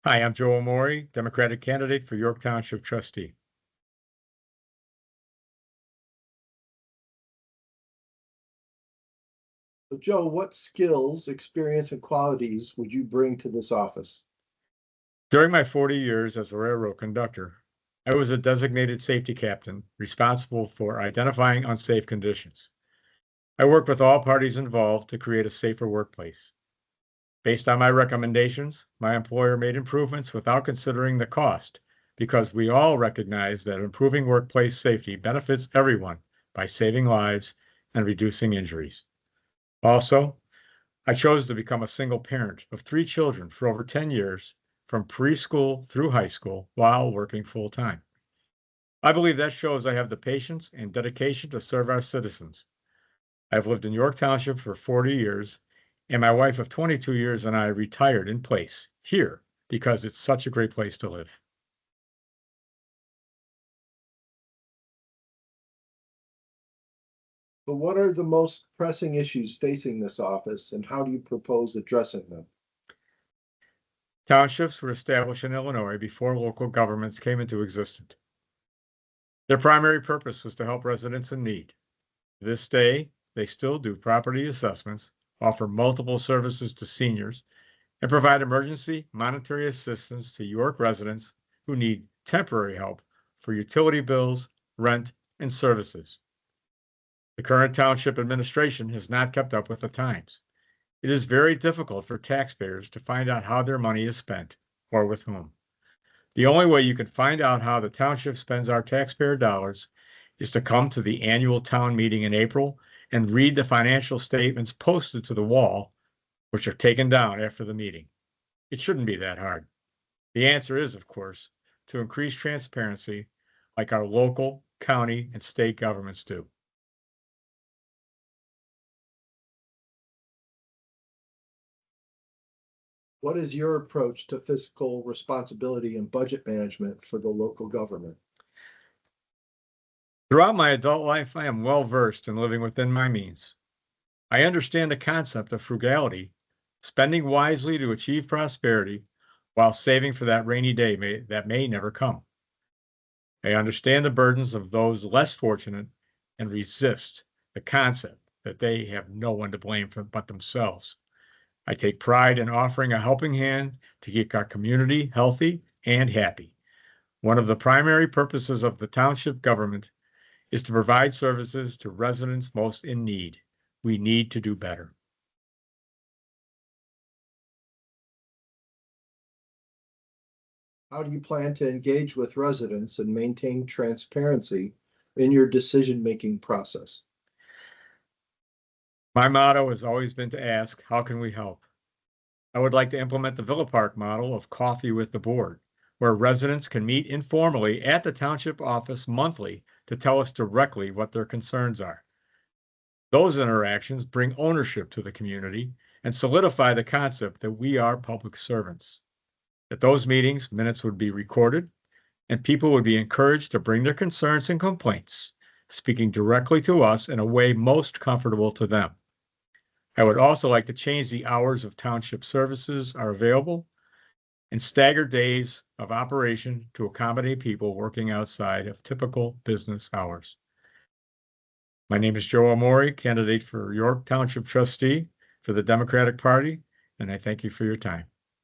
Hi, I'm Joe Amore, Democratic candidate for York Township Trustee. So, Joe, what skills, experience, and qualities would you bring to this office? During my 40 years as a railroad conductor, I was a designated safety captain responsible for identifying unsafe conditions. I worked with all parties involved to create a safer workplace. Based on my recommendations, my employer made improvements without considering the cost because we all recognize that improving workplace safety benefits everyone by saving lives and reducing injuries. Also, I chose to become a single parent of 3 children for over 10 years, from preschool through high school, while working full time. I believe that shows I have the patience and dedication to serve our citizens. I've lived in York Township for 40 years, and my wife of 22 years and I retired in place here because it's such a great place to live. But what are the most pressing issues facing this office, and how do you propose addressing them? Townships were established in Illinois before local governments came into existence. Their primary purpose was to help residents in need. To this day, they still do property assessments, offer multiple services to seniors, and provide emergency monetary assistance to York residents who need temporary help for utility bills, rent, and services. The current township administration has not kept up with the times. It is very difficult for taxpayers to find out how their money is spent or with whom. The only way you can find out how the township spends our taxpayer dollars is to come to the annual town meeting in April and read the financial statements posted to the wall, which are taken down after the meeting. It shouldn't be that hard. The answer is, of course, to increase transparency like our local, county, and state governments do. What is your approach to fiscal responsibility and budget management for the local government? Throughout my adult life, I am well versed in living within my means. I understand the concept of frugality, spending wisely to achieve prosperity while saving for that rainy day that may never come. I understand the burdens of those less fortunate and resist the concept that they have no one to blame for but themselves. I take pride in offering a helping hand to keep our community healthy and happy. One of the primary purposes of the township government is to provide services to residents most in need. We need to do better. How do you plan to engage with residents and maintain transparency in your decision-making process? My motto has always been to ask, how can we help? I would like to implement the Villa Park model of coffee with the board, where residents can meet informally at the township office monthly to tell us directly what their concerns are. Those interactions bring ownership to the community and solidify the concept that we are public servants. At those meetings, minutes would be recorded and people would be encouraged to bring their concerns and complaints, speaking directly to us in a way most comfortable to them. I would also like to change the hours of township services are available and stagger days of operation to accommodate people working outside of typical business hours. My name is Joe Amore, candidate for York Township Trustee for the Democratic Party, and I thank you for your time.